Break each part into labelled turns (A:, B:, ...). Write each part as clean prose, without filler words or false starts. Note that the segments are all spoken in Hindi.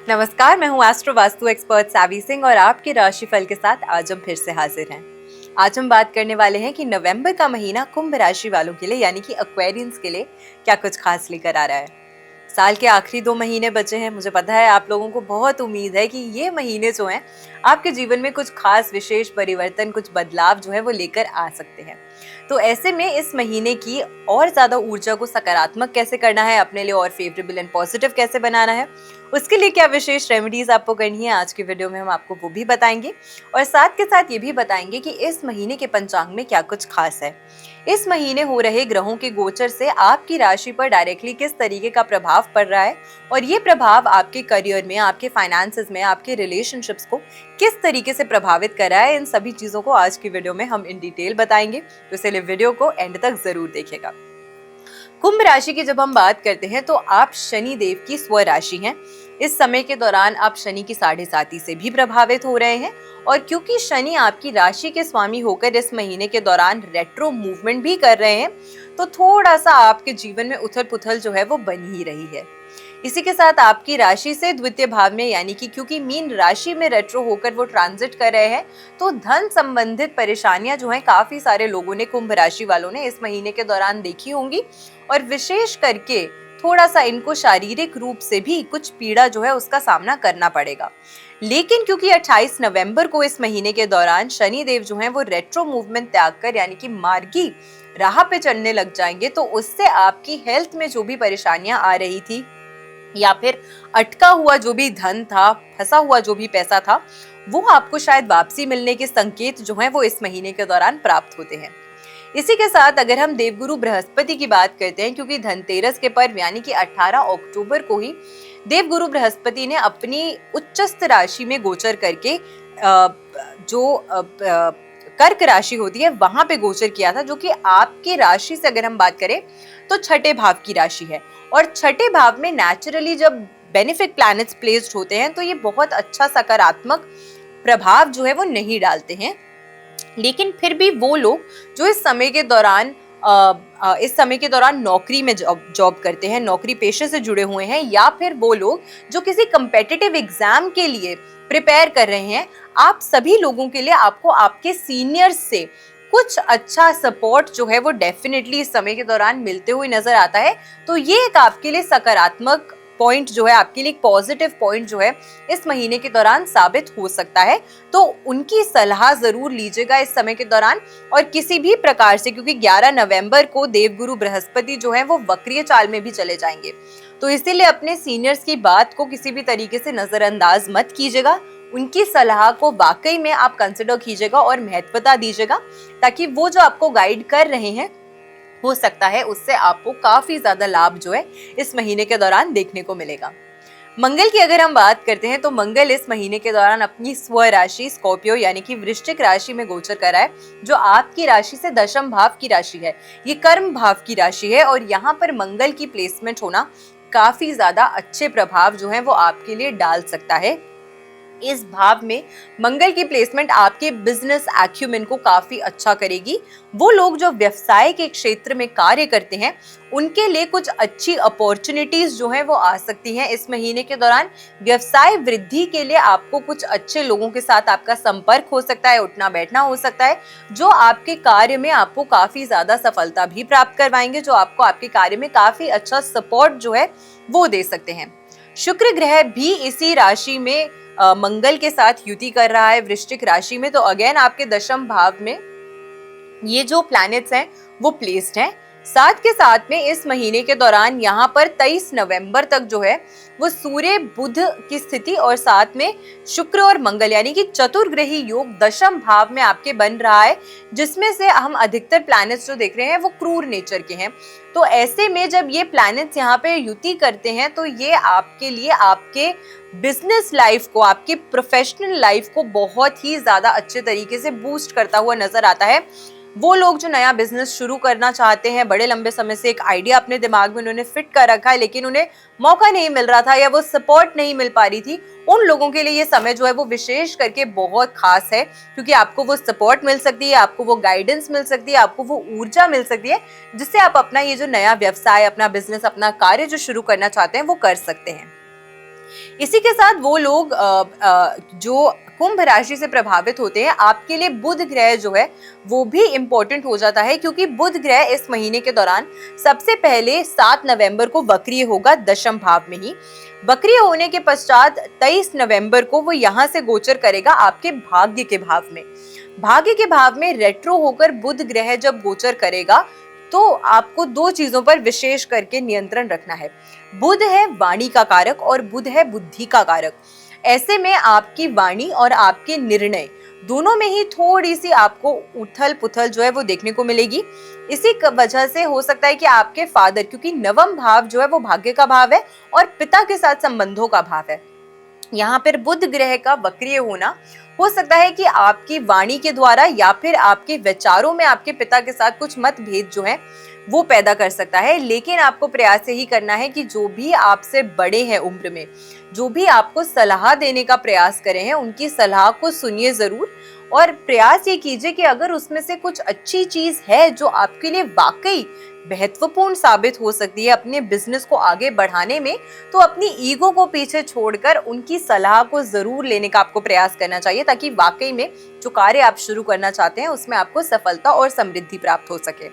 A: नमस्कार, मैं हूँ एस्ट्रो वास्तु एक्सपर्ट सावी सिंह और आपके राशिफल के साथ आज हम फिर से हाजिर हैं। आज हम बात करने वाले हैं कि नवंबर का महीना कुंभ राशि वालों के लिए यानी कि एक्वेरियंस के लिए क्या कुछ खास लेकर आ रहा है। साल के आखिरी 2 महीने बचे हैं। मुझे पता है आप लोगों को बहुत उम्मीद है कि ये महीने जो हैं आपके जीवन में कुछ खास विशेष परिवर्तन, कुछ बदलाव जो है वो लेकर आ सकते हैं। तो ऐसे में इस महीने की और ज्यादा ऊर्जा को सकारात्मक कैसे करना है, अपने लिए और फेवरेबल एंड पॉजिटिव कैसे बनाना है, उसके लिए क्या विशेष रेमेडीज आपको करनी है, आज के वीडियो में हम आपको वो भी बताएंगे। और साथ के साथ ये भी बताएंगे कि इस महीने के पंचांग में क्या कुछ खास है। इस महीने हो रहे ग्रहों के गोचर से आपकी राशि पर डायरेक्टली किस तरीके का प्रभाव पड़ रहा है और ये प्रभाव आपके करियर में, आपके फाइनेंसेस में, आपके रिलेशनशिप्स को किस तरीके से प्रभावित कर रहा है, इन सभी चीजों को आज की वीडियो में हम इन डिटेल बताएंगे। तो इसलिए वीडियो को एंड तक जरूर देखिएगा। कुंभ राशि की जब हम बात करते हैं तो आप शनि देव की स्व राशि हैं। इस समय के दौरान आप शनि की 7.5 से भी प्रभावित हो रहे हैं और क्योंकि शनि आपकी राशि के स्वामी होकर इस महीने के दौरान रेट्रो मूवमेंट भी कर रहे हैं, तो थोड़ा सा आपके जीवन में उथल पुथल जो है वो बन ही रही है। इसी के साथ आपकी राशि से द्वितीय भाव में यानी कि क्योंकि मीन राशि में रेट्रो होकर वो ट्रांजिट कर रहे हैं, तो धन संबंधित परेशानियां जो हैं काफी सारे लोगों ने, कुंभ राशि वालों ने इस महीने के दौरान देखी होंगी और विशेष करके थोड़ा सा इनको शारीरिक रूप से भी कुछ पीड़ा जो है उसका सामना करना पड़ेगा। लेकिन क्योंकि 28 नवंबर को इस महीने के दौरान शनि देव जो हैं वो रेट्रो मूवमेंट त्याग कर यानी कि मार्गी राह पे चलने लग जाएंगे, तो उससे आपकी हेल्थ में जो भी परेशानियां आ रही थी या फिर अटका हुआ जो भी धन था, फंसा हुआ जो भी पैसा था, वो आपको शायद वापसी मिलने के संकेत जो हैं वो इस महीने के दौरान प्राप्त होते हैं। इसी के साथ अगर हम देवगुरु बृहस्पति की बात करते हैं, क्योंकि धनतेरस के पर्व यानी कि 18 अक्टूबर को ही देवगुरु बृहस्पति ने अपनी उच्चस्थ राशि में गोचर करके कर्क राशि होती है वहां पे गोचर किया था, जो कि आपकी राशि से अगर हम बात करें तो छठे भाव की राशि है। और छठे भाव में नेचुरली जब बेनिफिक प्लैनेट्स प्लेस्ड होते हैं तो ये बहुत अच्छा सकारात्मक प्रभाव जो है वो नहीं डालते हैं। लेकिन फिर भी वो लोग जो इस समय के दौरान नौकरी में जॉब करते हैं, नौकरी पेशे से जुड़े हुए हैं, या फिर वो लोग जो किसी कंपेटिटिव एग्जाम के लिए प्रिपेयर कर रहे हैं, आप सभी लोगों के लिए आपको आपके सीनियर्स से कुछ अच्छा सपोर्ट जो है वो डेफिनेटली इस समय के दौरान मिलते हुए नजर आता है। तो ये एक आपके लिए सकारात्मक पॉइंट जो है, आपके लिए पॉजिटिव पॉइंट जो है इस महीने के दौरान साबित हो सकता है। तो उनकी सलाह जरूर लीजिएगा इस समय के दौरान। और किसी भी प्रकार से, क्योंकि 11 नवंबर को देवगुरु बृहस्पति जो है वो वक्रीय चाल में भी चले जाएंगे, तो इसीलिए अपने सीनियर्स की बात को किसी भी तरीके से नजरअंदाज मत कीजिएगा। उनकी सलाह को वाकई में आप कंसिडर कीजिएगा और महत्वता दीजिएगा, ताकि वो जो आपको गाइड कर रहे हैं हो सकता है उससे आपको काफी ज्यादा लाभ जो है इस महीने के दौरान देखने को मिलेगा। मंगल की अगर हम बात करते हैं तो मंगल इस महीने के दौरान अपनी स्व राशि स्कॉर्पियो यानी कि वृश्चिक राशि में गोचर कर रहा है, जो आपकी राशि से दशम भाव की राशि है। ये कर्म भाव की राशि है और यहाँ पर मंगल की प्लेसमेंट होना काफी ज्यादा अच्छे प्रभाव जो है वो आपके लिए डाल सकता है। इस भाव में मंगल की प्लेसमेंट आपके बिजनेस एक्यूमेन को काफी अच्छा करेगी। वो लोग जो व्यवसाय के क्षेत्र में कार्य करते हैं उनके लिए कुछ अच्छी अपॉर्चुनिटीज जो है वो आ सकती हैं इस महीने के दौरान। व्यवसाय वृद्धि के लिए आपको कुछ अच्छे लोगों के साथ आपका संपर्क हो सकता है, उठना बैठना हो सकता है, जो आपके कार्य में आपको काफी ज्यादा सफलता भी प्राप्त करवाएंगे, जो आपको आपके कार्य में काफी अच्छा सपोर्ट जो है वो दे सकते हैं। शुक्र ग्रह भी इसी राशि में मंगल के साथ युति कर रहा है वृश्चिक राशि में, तो अगेन आपके दशम भाव में ये जो प्लैनेट्स हैं वो प्लेस्ड हैं। साथ के साथ में इस महीने के दौरान यहाँ पर 23 नवंबर तक जो है वो सूर्य बुध की स्थिति और साथ में शुक्र और मंगल यानी कि चतुर्ग्रही योग दशम भाव में आपके बन रहा है, जिसमें से हम अधिकतर प्लैनेट्स जो देख रहे हैं वो क्रूर नेचर के हैं। तो ऐसे में जब ये प्लैनेट्स यहाँ पे युति करते हैं तो ये आपके लिए आपके बिजनेस लाइफ को, आपके प्रोफेशनल लाइफ को बहुत ही ज्यादा अच्छे तरीके से बूस्ट करता हुआ नजर आता है। वो लोग जो नया बिजनेस शुरू करना चाहते हैं, बड़े लंबे समय से एक आइडिया अपने दिमाग में उन्होंने फिट कर रखा है लेकिन उन्हें मौका नहीं मिल रहा था या वो सपोर्ट नहीं मिल पा रही थी, उन लोगों के लिए ये समय जो है वो विशेष करके बहुत खास है, क्योंकि आपको वो सपोर्ट मिल सकती है, आपको वो गाइडेंस मिल सकती है, आपको वो ऊर्जा मिल सकती है, जिससे आप अपना ये जो नया व्यवसाय, अपना बिजनेस, अपना कार्य जो शुरू करना चाहते हैं वो कर सकते हैं। इसी के साथ वो लोग जो कुंभ राशि से प्रभावित होते हैं, आपके लिए बुध ग्रह जो है वो भी इंपॉर्टेंट हो जाता है, क्योंकि बुध ग्रह इस महीने के दौरान सबसे पहले 7 नवंबर को वक्रीय होगा दशम भाव में ही। वक्रीय होने के पश्चात 23 नवंबर को वो यहाँ से गोचर करेगा आपके भाग्य के भाव में। भाग्य के भाव में रेट्रो होकर बुध ग्रह जब गोचर करेगा तो आपको दो चीजों पर विशेष करके नियंत्रण रखना है। बुध है वाणी का कारक और बुध है बुद्धि का कारक। ऐसे में आपकी वाणी और आपके निर्णय दोनों में ही थोड़ी सी आपको उथल पुथल जो है वो देखने को मिलेगी। इसी वजह से हो सकता है कि आपके फादर, क्योंकि नवम भाव जो है वो भाग्य का भाव है और पिता के साथ संबंधों का भाव है, यहाँ पर बुध ग्रह का वक्रीय होना हो सकता है कि आपकी वाणी के द्वारा या फिर आपके विचारों में आपके पिता के साथ कुछ मतभेद जो है वो पैदा कर सकता है। लेकिन आपको प्रयास यही करना है कि जो भी आपसे बड़े हैं उम्र में, जो भी आपको सलाह देने का प्रयास करे हैं, उनकी सलाह को सुनिए जरूर और प्रयास ये कीजिए कि अगर उसमें से कुछ अच्छी चीज है जो आपके लिए वाकई महत्वपूर्ण साबित हो सकती है अपने बिजनेस को आगे बढ़ाने में, तो अपनी ईगो को पीछे छोड़कर उनकी सलाह को जरूर लेने का आपको प्रयास करना चाहिए, ताकि वाकई में जो कार्य आप शुरू करना चाहते हैं उसमें आपको सफलता और समृद्धि प्राप्त हो सके।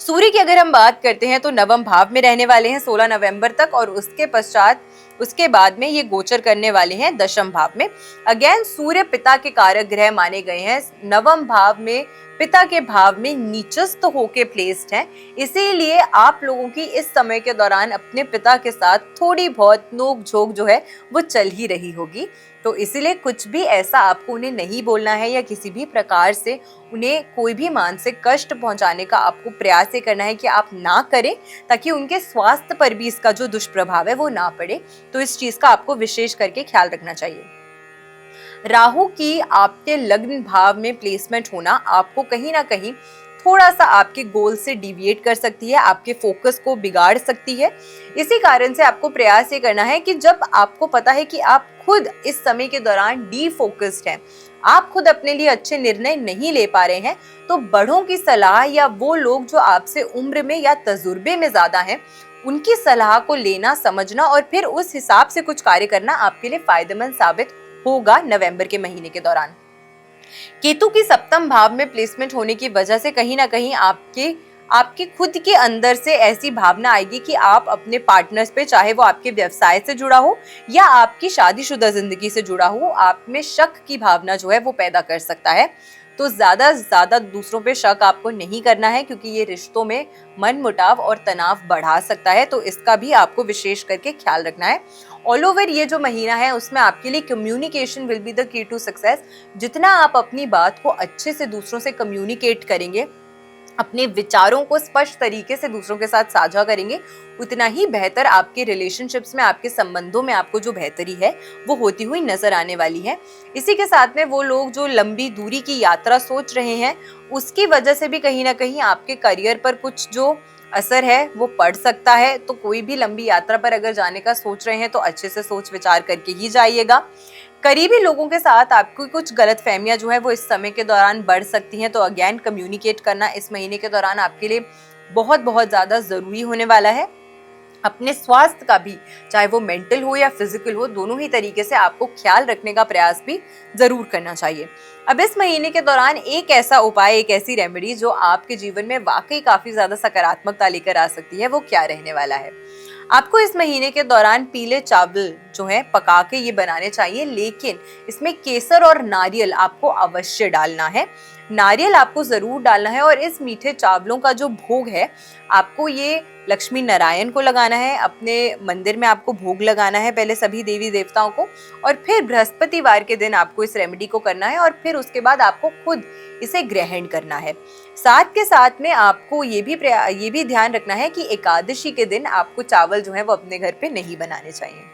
A: सूर्य की अगर हम बात करते हैं तो नवम भाव में रहने वाले हैं 16 नवंबर तक और उसके बाद में ये गोचर करने वाले हैं दशम भाव में। अगेन सूर्य पिता के कारक ग्रह माने गए हैं, नवम भाव में पिता के भाव में नीचस्थ होके प्लेस्ड हैं। इसीलिए आप लोगों की इस समय के दौरान अपने पिता के साथ थोड़ी बहुत नोक झोंक जो है वो चल ही रही होगी। तो इसीलिए कुछ भी ऐसा आपको उन्हें नहीं बोलना है या किसी भी प्रकार से उन्हें कोई भी मानसिक कष्ट पहुंचाने का आपको प्रयास ये करना है कि आप ना करें, ताकि उनके स्वास्थ्य पर भी इसका जो दुष्प्रभाव है वो ना पड़े। तो इस चीज का आपको विशेष करके ख्याल रखना चाहिए। राहु की आपके लग्न भाव में प्लेसमेंट होना आपको कहीं ना कहीं थोड़ा सा आपके गोल से डिविएट कर सकती है, आपके फोकस को बिगाड़ सकती है। इसी कारण से आपको प्रयास ये करना है कि जब आपको पता है कि आप खुद इस समय के दौरान डीफोकस्ड हैं, आप खुद अपने लिए अच्छे निर्णय नहीं ले पा रहे हैं, तो बड़ों की सलाह या वो लोग जो आपसे उम्र में या तजुर्बे में ज्यादा हैं, उनकी सलाह को लेना, समझना और फिर उस हिसाब से कुछ कार्य करना आपके लिए फायदेमंद साबित होगा नवंबर के महीने के दौरान। केतु की सप्तम भाव में प्लेसमेंट होने की वजह से कहीं ना कहीं आपके खुद के अंदर से ऐसी भावना आएगी कि आप अपने पार्टनर्स पे, चाहे वो आपके व्यवसाय से जुड़ा हो या आपकी शादीशुदा जिंदगी से जुड़ा हो, आप में शक की भावना जो है वो पैदा कर सकता है। तो ज्यादा दूसरों पे शक आपको नहीं करना है, क्योंकि ये रिश्तों में मनमुटाव और तनाव बढ़ा सकता है। तो इसका भी आपको विशेष करके ख्याल रखना है। ऑल ओवर ये जो महीना है उसमें आपके लिए communication will be the key to success. जितना आप अपनी बात को अच्छे से दूसरों से कम्युनिकेट करेंगे, अपने विचारों को स्पष्ट तरीके से दूसरों के साथ साझा करेंगे, उतना ही बेहतर आपके रिलेशनशिप्स में, आपके संबंधों में आपको जो बेहतरी है वो होती हुई नजर आने वाली है। इसी के साथ में वो लोग जो लंबी दूरी की यात्रा सोच रहे हैं, उसकी वजह से भी कहीं ना कहीं आपके करियर पर कुछ जो असर है वो पड़ सकता है। तो कोई भी लंबी यात्रा पर अगर जाने का सोच रहे हैं तो अच्छे से सोच विचार करके ही जाइएगा। करीबी लोगों के साथ आपको कुछ गलतफहमियां जो है वो इस समय के दौरान बढ़ सकती हैं। तो अगेन कम्युनिकेट करना इस महीने के दौरान आपके लिए बहुत बहुत ज्यादा जरूरी होने वाला है। अपने स्वास्थ्य का भी, चाहे वो मेंटल हो या फिजिकल हो, दोनों ही तरीके से आपको ख्याल रखने का प्रयास भी जरूर करना चाहिए। अब इस महीने के दौरान एक ऐसा उपाय, एक ऐसी रेमेडी जो आपके जीवन में वाकई काफी ज्यादा सकारात्मकता लेकर आ सकती है, वो क्या रहने वाला है। आपको इस महीने के दौरान पीले चावल जो है पका के ये बनाने चाहिए, लेकिन इसमें केसर और नारियल आपको अवश्य डालना है। नारियल आपको जरूर डालना है और इस मीठे चावलों का जो भोग है आपको ये लक्ष्मी नारायण को लगाना है। अपने मंदिर में आपको भोग लगाना है पहले सभी देवी देवताओं को, और फिर बृहस्पतिवार के दिन आपको इस रेमेडी को करना है और फिर उसके बाद आपको खुद इसे ग्रहण करना है। साथ के साथ में आपको ये भी ध्यान रखना है कि एकादशी के दिन आपको चावल जो है वो अपने घर पे नहीं बनाने चाहिए।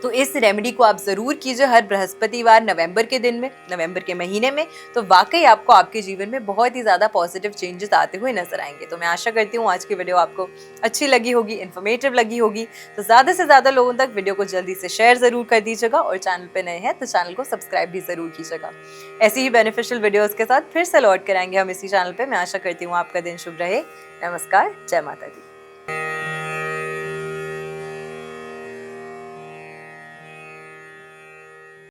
A: तो इस रेमेडी को आप जरूर कीजिए हर बृहस्पतिवार नवंबर के दिन में, नवंबर के महीने में। तो वाकई आपको आपके जीवन में बहुत ही ज्यादा पॉजिटिव चेंजेस आते हुए नजर आएंगे। तो मैं आशा करती हूँ आज की वीडियो आपको अच्छी लगी होगी, इन्फॉर्मेटिव लगी होगी। तो ज्यादा से ज्यादा लोगों तक वीडियो को जल्दी से शेयर जरूर कर दीजिएगा और चैनल पे नए हैं तो चैनल को सब्सक्राइब भी जरूर कीजिएगा। ऐसी ही बेनिफिशियल वीडियोज के साथ फिर से लौट कर आएंगे हम इसी चैनल पे। मैं आशा करती हूँ आपका दिन शुभ रहे। नमस्कार, जय माता दी।